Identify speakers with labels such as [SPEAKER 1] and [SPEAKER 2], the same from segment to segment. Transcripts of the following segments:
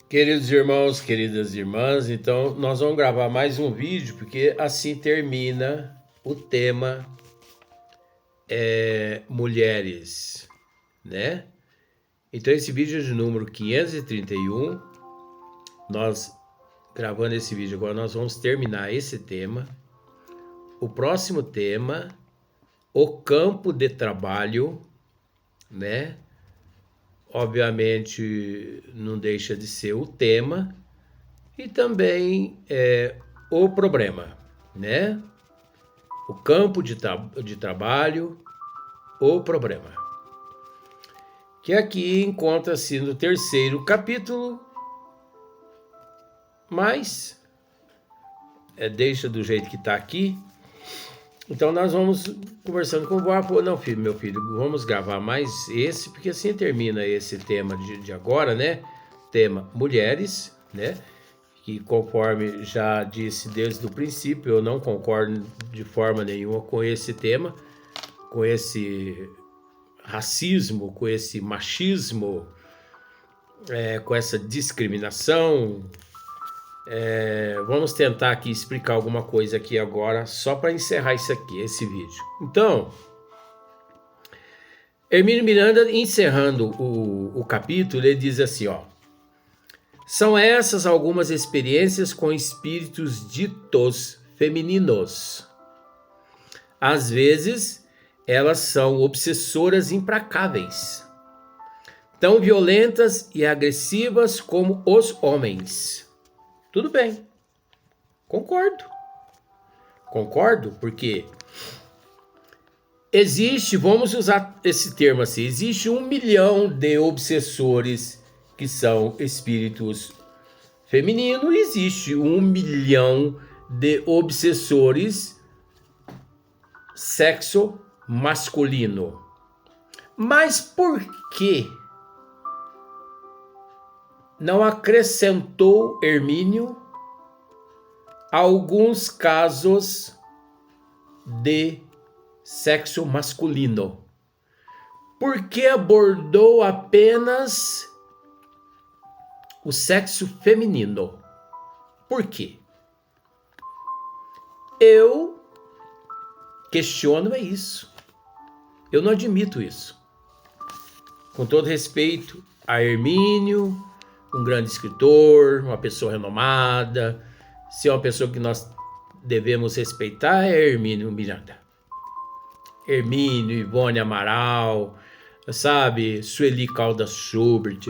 [SPEAKER 1] Queridos irmãos, queridas irmãs, então nós vamos gravar mais um vídeo, porque assim termina o tema mulheres, né? Então esse vídeo é de número 531, nós gravando esse vídeo agora, nós vamos terminar esse tema. O próximo tema, o campo de trabalho, né? Obviamente não deixa de ser o tema e também o problema, né? O campo de trabalho, o problema. Que aqui encontra-se no terceiro capítulo, mas deixa do jeito que está aqui. Então nós vamos conversando com o Guapo. Não, filho, meu filho, vamos gravar mais esse, porque assim termina esse tema de agora, né? Tema mulheres, né? Que conforme já disse desde o princípio, eu não concordo de forma nenhuma com esse tema, com esse racismo, com esse machismo, com essa discriminação. Vamos tentar aqui explicar alguma coisa aqui agora, só para encerrar isso aqui, esse vídeo. Então, Hermínio Miranda, encerrando o capítulo, ele diz assim, ó: são essas algumas experiências com espíritos ditos femininos. Às vezes, elas são obsessoras implacáveis, tão violentas e agressivas como os homens. Tudo bem, concordo, porque vamos usar esse termo assim, existe 1 milhão de obsessores que são espíritos femininos, existe 1 milhão de obsessores sexo masculino. Mas por que não acrescentou Hermínio alguns casos de sexo masculino? Por que abordou apenas o sexo feminino? Por quê? Eu questiono isso. Eu não admito isso. Com todo respeito a Hermínio, um grande escritor, uma pessoa renomada, se é uma pessoa que nós devemos respeitar, é Hermínio Miranda. Hermínio, Ivone Amaral, sabe, Sueli Caldas Schubert.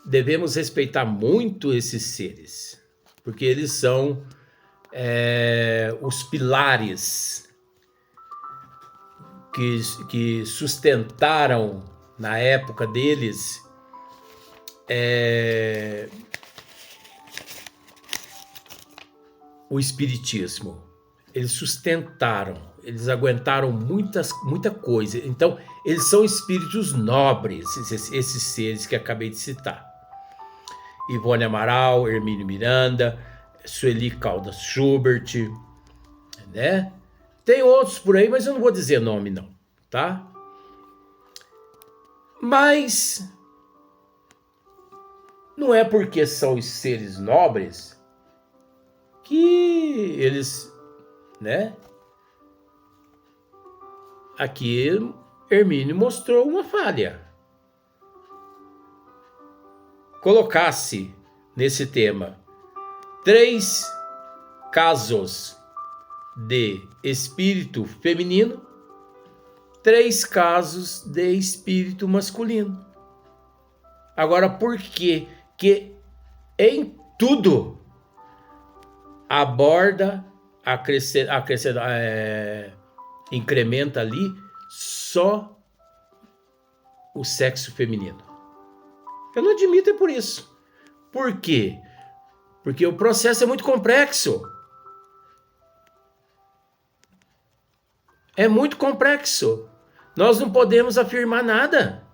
[SPEAKER 1] Devemos respeitar muito esses seres, porque eles são os pilares que sustentaram na época deles o espiritismo. Eles sustentaram, eles aguentaram muita coisa. Então, eles são espíritos nobres, esses seres que acabei de citar. Ivone Amaral, Hermínio Miranda, Sueli Caldas Schubert, né? Tem outros por aí, mas eu não vou dizer nome não, tá? Mas não é porque são os seres nobres que eles, né? Aqui Hermínio mostrou uma falha. Colocasse nesse tema 3 casos de espírito feminino, 3 casos de espírito masculino. Agora, por quê? Que em tudo aborda, incrementa ali só o sexo feminino. Eu não admito, é por isso. Por quê? Porque o processo é muito complexo. É muito complexo. Nós não podemos afirmar nada.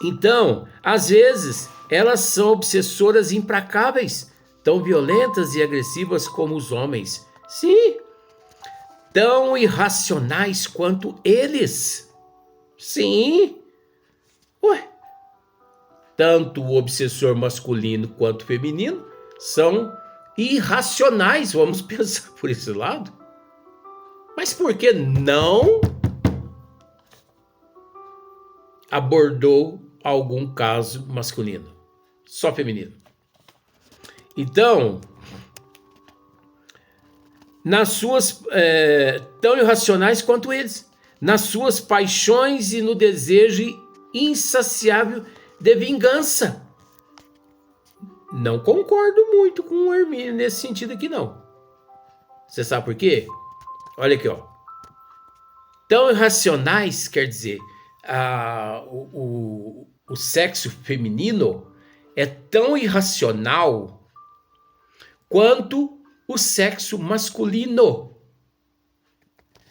[SPEAKER 1] Então, às vezes, elas são obsessoras implacáveis, tão violentas e agressivas como os homens. Sim, tão irracionais quanto eles. Sim. Ué, tanto o obsessor masculino quanto feminino são irracionais, vamos pensar por esse lado. Mas por que não abordou algum caso masculino? Só feminino. Então, nas suas tão irracionais quanto eles, nas suas paixões e no desejo insaciável de vingança. Não concordo muito com o Hermínio nesse sentido aqui, não. Você sabe por quê? Olha aqui, ó. Tão irracionais, quer dizer, o sexo feminino é tão irracional quanto o sexo masculino,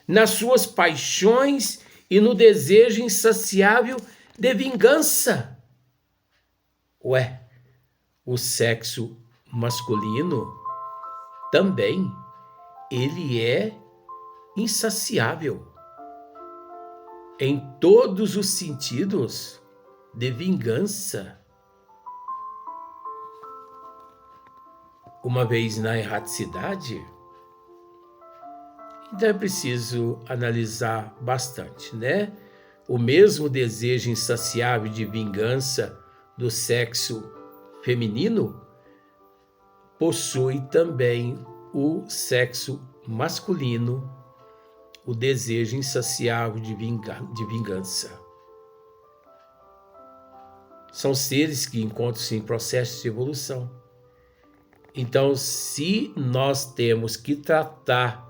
[SPEAKER 1] nas suas paixões e no desejo insaciável de vingança. Ué, o sexo masculino também, ele é insaciável em todos os sentidos de vingança. Uma vez na erraticidade, então é preciso analisar bastante, né? O mesmo desejo insaciável de vingança do sexo feminino possui também o sexo masculino, o desejo insaciável de vingança. São seres que encontram-se em processo de evolução. Então, se nós temos que tratar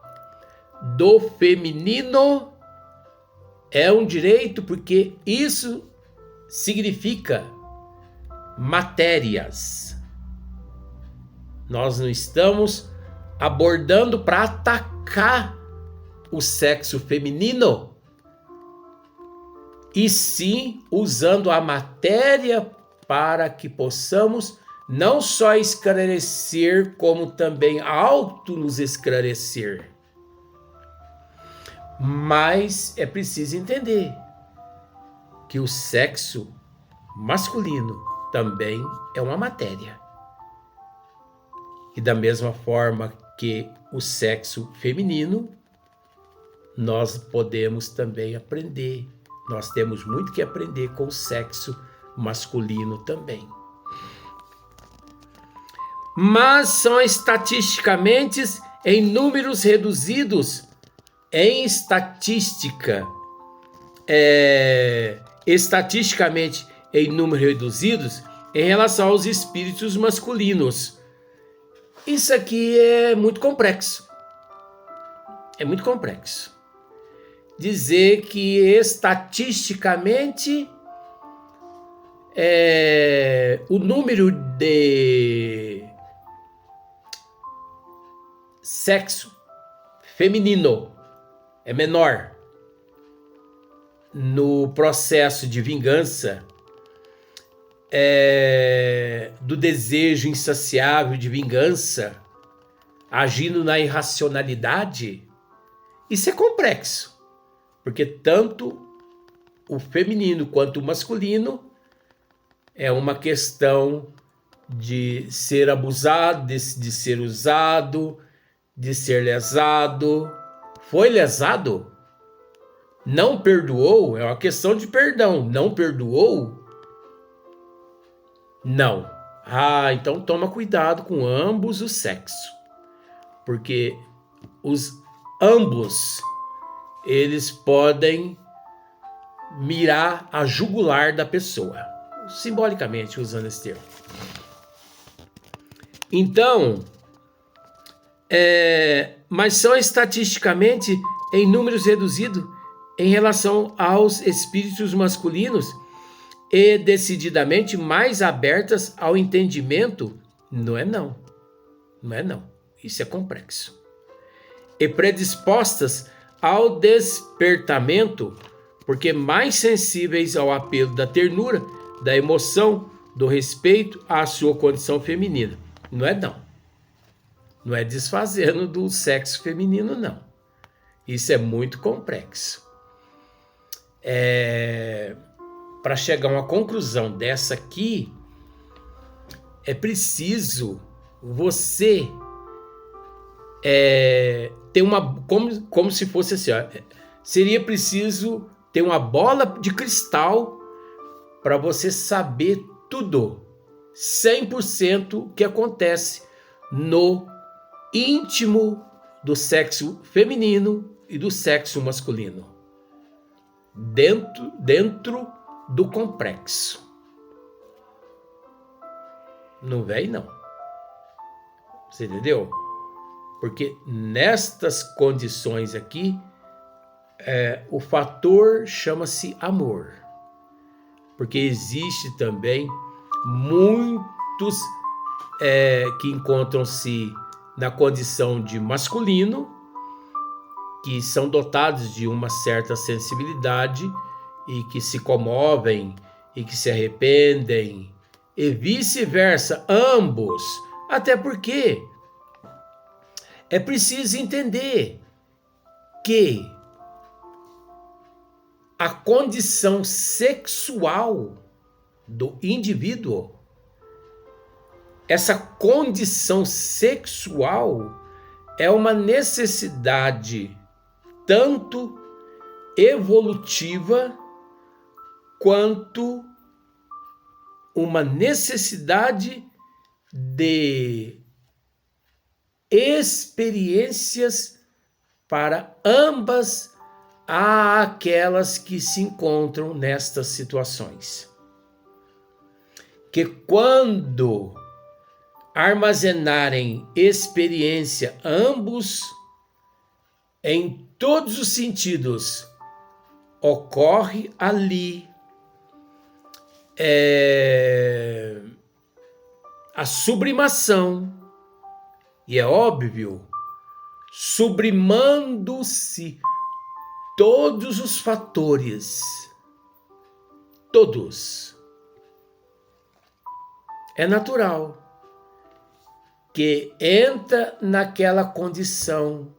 [SPEAKER 1] do feminino, é um direito, porque isso significa matérias. Nós não estamos abordando para atacar o sexo feminino, e sim usando a matéria para que possamos não só esclarecer, como também auto nos esclarecer. Mas é preciso entender que o sexo masculino também é uma matéria. E da mesma forma que o sexo feminino, nós podemos também aprender. Nós temos muito que aprender com o sexo masculino também. Mas são estatisticamente em números reduzidos, estatisticamente em números reduzidos em relação aos espíritos masculinos. Isso aqui é muito complexo. É muito complexo. Dizer que estatisticamente o número de sexo feminino é menor no processo de vingança, do desejo insaciável de vingança, agindo na irracionalidade, isso é complexo, porque tanto o feminino quanto o masculino é uma questão de ser abusado, de ser usado, de ser lesado. Foi lesado? Não perdoou? É uma questão de perdão. Não perdoou? Não. Então toma cuidado com ambos os sexos. Porque ambos, eles podem mirar a jugular da pessoa. Simbolicamente, usando esse termo. Então, mas são estatisticamente em números reduzidos em relação aos espíritos masculinos e decididamente mais abertas ao entendimento. Não é não. Isso é complexo. E predispostas ao despertamento, porque mais sensíveis ao apelo da ternura, da emoção, do respeito à sua condição feminina. Não é não. Não é desfazendo do sexo feminino, não. Isso é muito complexo. para chegar a uma conclusão dessa aqui, é preciso você ter uma... Como se fosse assim, ó, seria preciso ter uma bola de cristal para você saber tudo, 100% o que acontece no íntimo do sexo feminino e do sexo masculino, dentro do complexo. Não vem, não. Você entendeu? Porque nestas condições aqui, o fator chama-se amor. Porque existe também muitos que encontram-se na condição de masculino, que são dotados de uma certa sensibilidade e que se comovem e que se arrependem, e vice-versa, ambos. Até porque é preciso entender que a condição sexual do indivíduo, essa condição sexual é uma necessidade tanto evolutiva quanto uma necessidade de experiências para ambas aquelas que se encontram nestas situações. Que quando armazenarem experiência ambos, em todos os sentidos, ocorre ali a sublimação, e é óbvio, sublimando-se todos os fatores, todos. É natural que entra naquela condição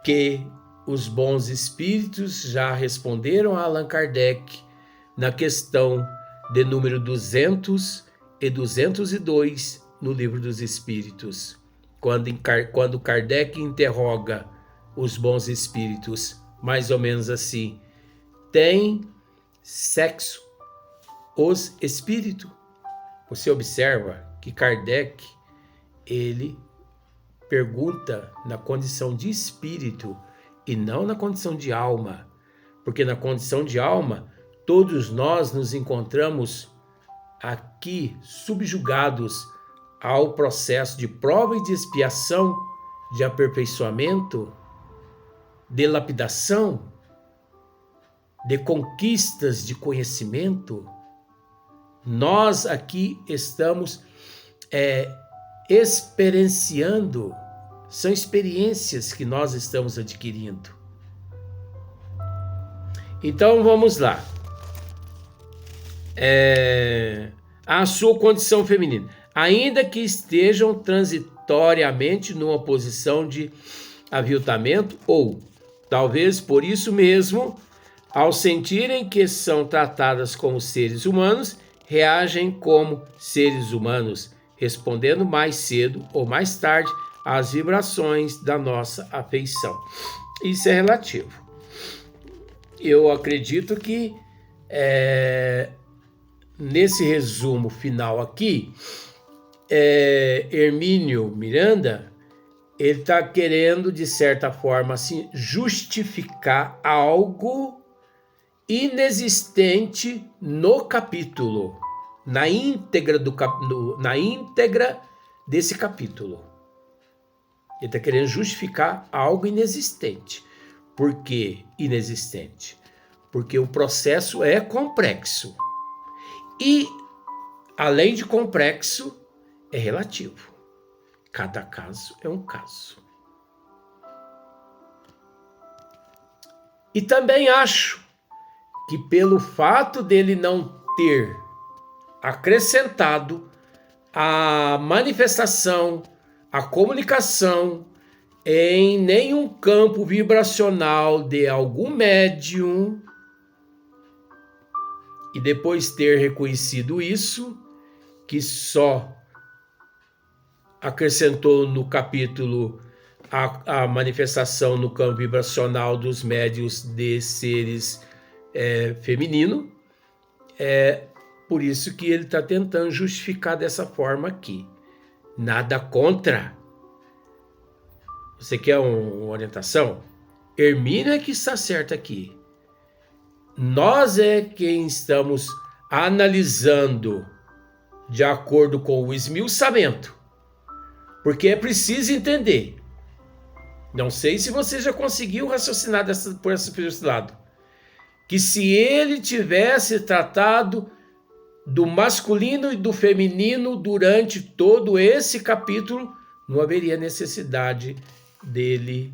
[SPEAKER 1] que os bons espíritos já responderam a Allan Kardec na questão de número 200 e 202 no Livro dos Espíritos, quando Kardec interroga os bons espíritos, mais ou menos assim: tem sexo os espíritos? Você observa que Kardec, ele pergunta na condição de espírito e não na condição de alma, porque na condição de alma todos nós nos encontramos aqui subjugados ao processo de prova e de expiação, de aperfeiçoamento, de lapidação, de conquistas de conhecimento. Nós aqui estamos experienciando, são experiências que nós estamos adquirindo. Então vamos lá. A sua condição feminina, ainda que estejam transitoriamente numa posição de aviltamento, ou talvez por isso mesmo, ao sentirem que são tratadas como seres humanos, reagem como seres humanos, respondendo mais cedo ou mais tarde às vibrações da nossa afeição. Isso é relativo. Eu acredito que nesse resumo final aqui, Hermínio Miranda, ele está querendo, de certa forma, assim, justificar algo inexistente no capítulo, na íntegra desse capítulo. Ele está querendo justificar algo inexistente. Por que inexistente? Porque o processo é complexo. E, além de complexo, é relativo. Cada caso é um caso. E também acho que pelo fato dele não ter acrescentado a manifestação, a comunicação em nenhum campo vibracional de algum médium, E depois ter reconhecido isso, que só acrescentou no capítulo a manifestação no campo vibracional dos médiuns de seres feminino, por isso que ele está tentando justificar dessa forma aqui. Nada contra. Você quer uma orientação? Hermínio é que está certo aqui. Nós é quem estamos analisando de acordo com o esmiuçamento. Porque é preciso entender. Não sei se você já conseguiu raciocinar por esse lado. Que se ele tivesse tratado do masculino e do feminino durante todo esse capítulo, não haveria necessidade dele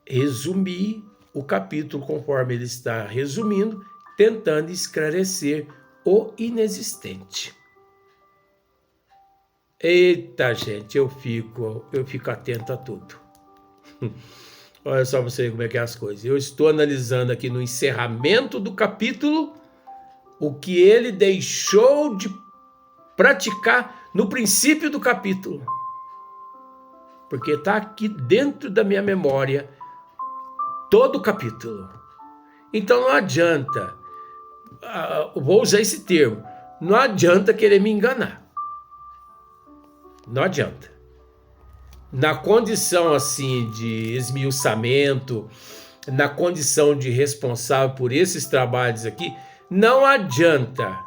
[SPEAKER 1] resumir o capítulo conforme ele está resumindo, tentando esclarecer o inexistente. Eita, gente, eu fico atento a tudo. Olha só você ver como é que é as coisas. Eu estou analisando aqui no encerramento do capítulo o que ele deixou de praticar no princípio do capítulo. Porque está aqui dentro da minha memória todo o capítulo. Então não adianta, vou usar esse termo, não adianta querer me enganar. Não adianta. Na condição assim de esmiuçamento, na condição de responsável por esses trabalhos aqui, não adianta.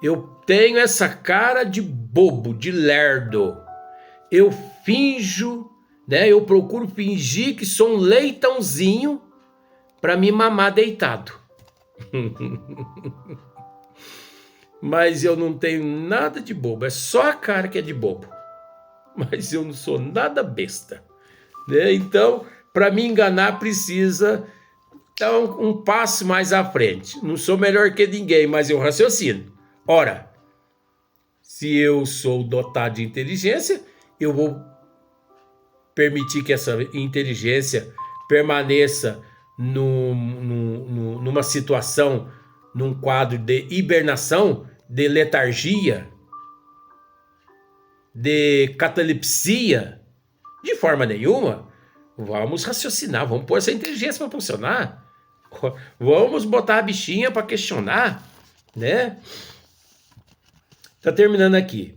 [SPEAKER 1] Eu tenho essa cara de bobo, de lerdo. Eu finjo, né? Eu procuro fingir que sou um leitãozinho para me mamar deitado. Mas eu não tenho nada de bobo, é só a cara que é de bobo. Mas eu não sou nada besta, né? Então, para me enganar, precisa dar um passo mais à frente. Não sou melhor que ninguém, mas eu raciocino. Ora, se eu sou dotado de inteligência, eu vou permitir que essa inteligência permaneça numa situação, num quadro de hibernação, de letargia, de catalepsia? De forma nenhuma. Vamos raciocinar, vamos pôr essa inteligência para funcionar. Vamos botar a bichinha para questionar, né? Tá terminando aqui.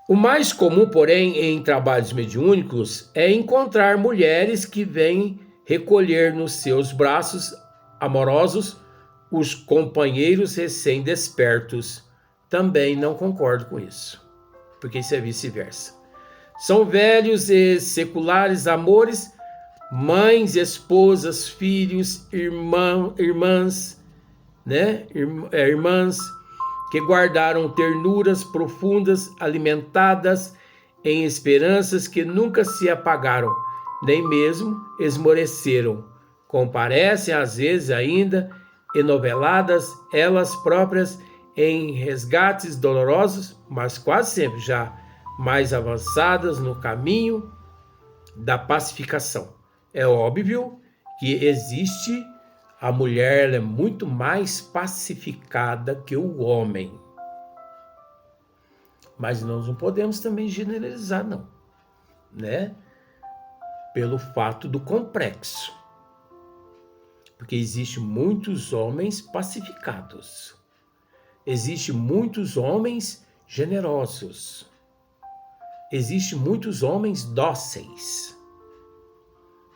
[SPEAKER 1] O mais comum, porém, em trabalhos mediúnicos é encontrar mulheres que vêm recolher nos seus braços amorosos os companheiros recém-despertos. Também não concordo com isso, porque isso é vice-versa. São velhos e seculares amores, mães, esposas, filhos, irmãs, né? Irmãs que guardaram ternuras profundas, alimentadas em esperanças que nunca se apagaram, nem mesmo esmoreceram. Comparecem às vezes ainda enoveladas, elas próprias, em resgates dolorosos, mas quase sempre já mais avançadas no caminho da pacificação. É óbvio que existe a mulher, ela é muito mais pacificada que o homem. Mas nós não podemos também generalizar, não, né? Pelo fato do complexo. Porque existem muitos homens pacificados. Existem muitos homens generosos. Existem muitos homens dóceis.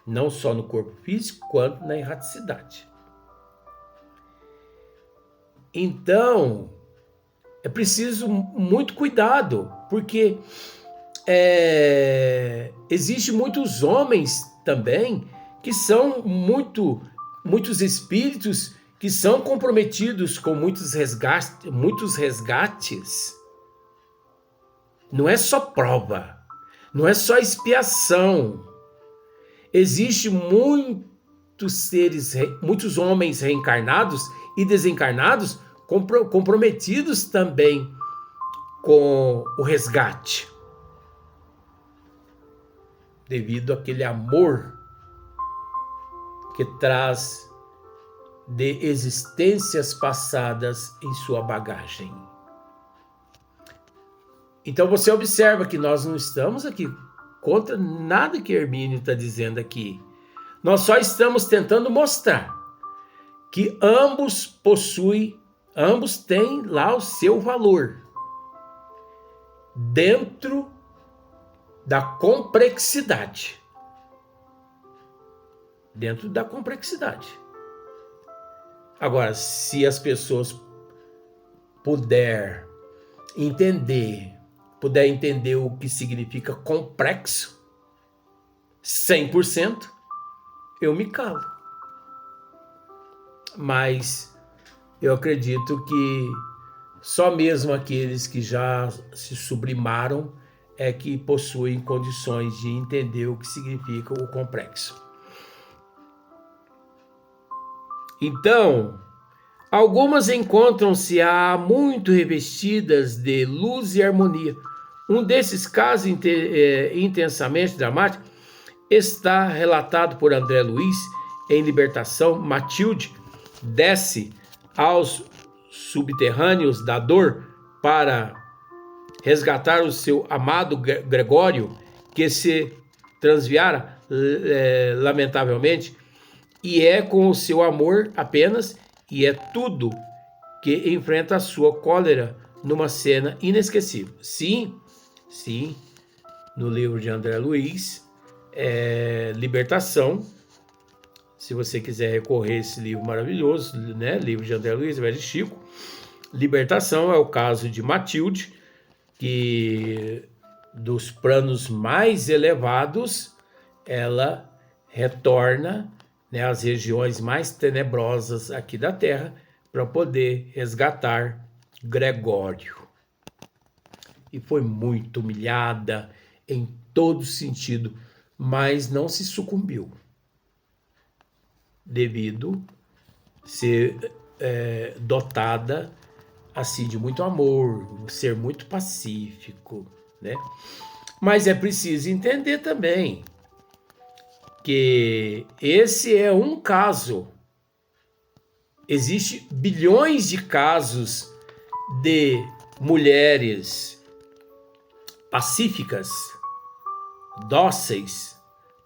[SPEAKER 1] Não só no corpo físico, quanto na erraticidade. Então, é preciso muito cuidado, porque existem muitos homens também que são muitos espíritos que são comprometidos com muitos resgates. Não é só prova, não é só expiação. Existem muitos homens reencarnados e desencarnados comprometidos também com o resgate, devido àquele amor que traz de existências passadas em sua bagagem. Então você observa que nós não estamos aqui contra nada que Hermínio está dizendo aqui. Nós só estamos tentando mostrar que ambos têm lá o seu valor dentro da complexidade. Dentro da complexidade. Agora, se as pessoas puderem entender o que significa complexo, 100%, eu me calo. Mas eu acredito que só mesmo aqueles que já se sublimaram é que possuem condições de entender o que significa o complexo. Então, algumas encontram-se há muito revestidas de luz e harmonia. Um desses casos intensamente dramáticos está relatado por André Luiz em Libertação. Matilde desce aos subterrâneos da dor para resgatar o seu amado Gregório, que se transviara lamentavelmente, e é com o seu amor apenas, e é tudo que enfrenta a sua cólera numa cena inesquecível. Sim, no livro de André Luiz, Libertação, se você quiser recorrer a esse livro maravilhoso, né? Livro de André Luiz, Velho Chico, Libertação é o caso de Matilde, que dos planos mais elevados, ela retorna, né, às regiões mais tenebrosas aqui da Terra para poder resgatar Gregório. E foi muito humilhada em todo sentido, mas não se sucumbiu, devido ser dotada assim de muito amor, ser muito pacífico, né? Mas é preciso entender também que esse é um caso. Existem bilhões de casos de mulheres pacíficas, dóceis,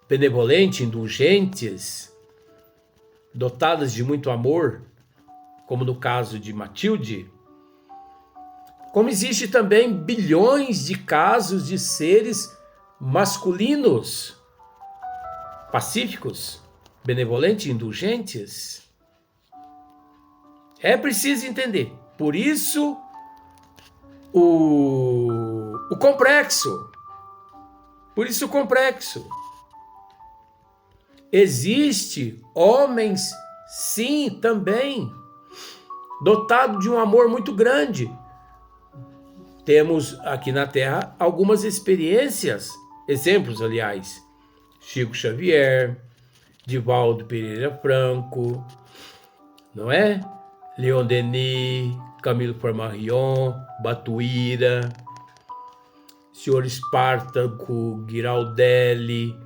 [SPEAKER 1] benevolentes, indulgentes, dotadas de muito amor, como no caso de Matilde. Como existe também bilhões de casos de seres masculinos, pacíficos, benevolentes, indulgentes. É preciso entender. Por isso, o complexo. Por isso o complexo. Existe homens, sim, também, dotados de um amor muito grande. Temos aqui na Terra algumas experiências, exemplos, aliás, Chico Xavier, Divaldo Pereira Franco, não é? Leon Denis, Camilo Flammarion, Batuíra, Senhor Espartaco Giraldelli,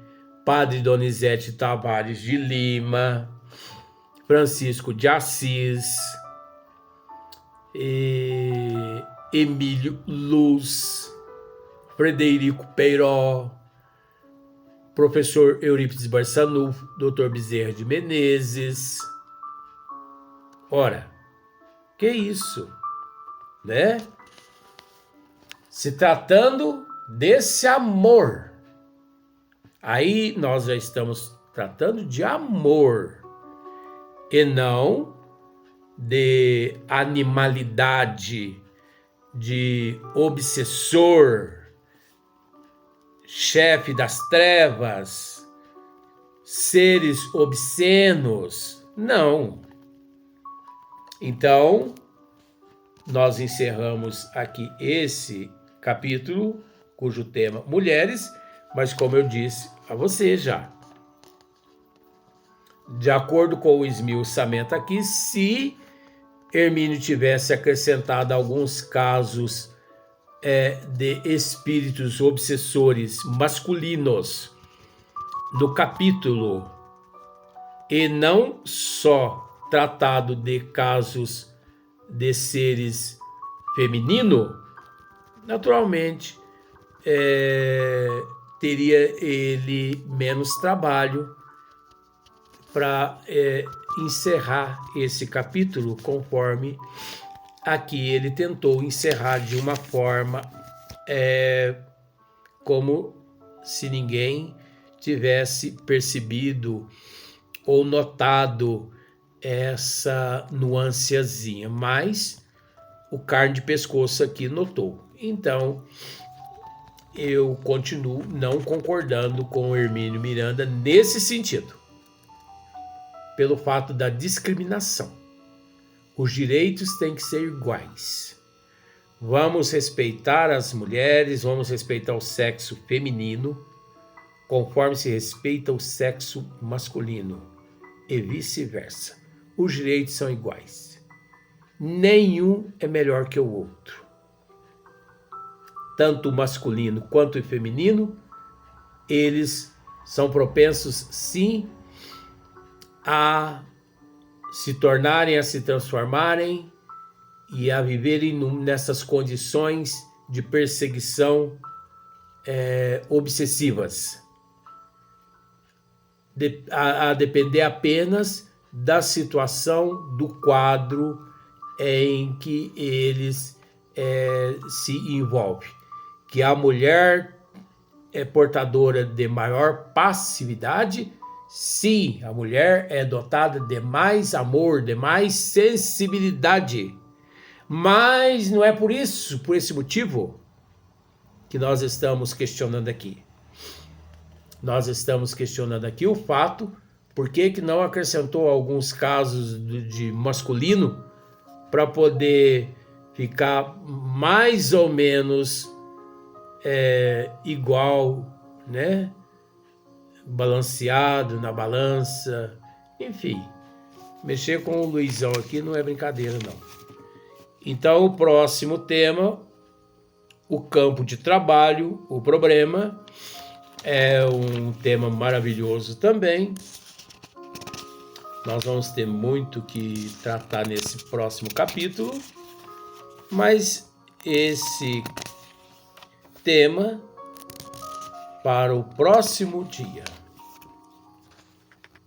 [SPEAKER 1] Padre Donizete Tavares de Lima, Francisco de Assis, Emílio Luz, Frederico Peiró, professor Eurípides Barçanufo, Dr. Bezerra de Menezes. Ora, que isso, né? Se tratando desse amor, aí nós já estamos tratando de amor e não de animalidade, de obsessor, chefe das trevas, seres obscenos. Não. Então, nós encerramos aqui esse capítulo, cujo tema mulheres, mas como eu disse a você já, de acordo com o esmiuçamento aqui, se Hermínio tivesse acrescentado alguns casos de espíritos obsessores masculinos no capítulo, e não só tratado de casos de seres feminino, naturalmente teria ele menos trabalho para encerrar esse capítulo, conforme aqui ele tentou encerrar de uma forma como se ninguém tivesse percebido ou notado essa nuancezinha, mas o carne de pescoço aqui notou. Então, eu continuo não concordando com o Hermínio Miranda nesse sentido, pelo fato da discriminação. Os direitos têm que ser iguais. Vamos respeitar as mulheres, vamos respeitar o sexo feminino, conforme se respeita o sexo masculino, e vice-versa. Os direitos são iguais. Nenhum é melhor que o outro. Tanto o masculino quanto o feminino, eles são propensos, sim, a se tornarem, a se transformarem e a viverem nessas condições de perseguição obsessivas, a depender apenas da situação, do quadro em que eles se envolvem. Que a mulher é portadora de maior passividade, sim, a mulher é dotada de mais amor, de mais sensibilidade. Mas não é por esse motivo, que nós estamos questionando aqui. Nós estamos questionando aqui o fato, por que não acrescentou alguns casos de masculino para poder ficar mais ou menos igual, né? Balanceado na balança, enfim. Mexer com o Luizão aqui não é brincadeira, não. Então, o próximo tema, o campo de trabalho, o problema, é um tema maravilhoso também. Nós vamos ter muito que tratar nesse próximo capítulo, mas esse tema para o próximo dia.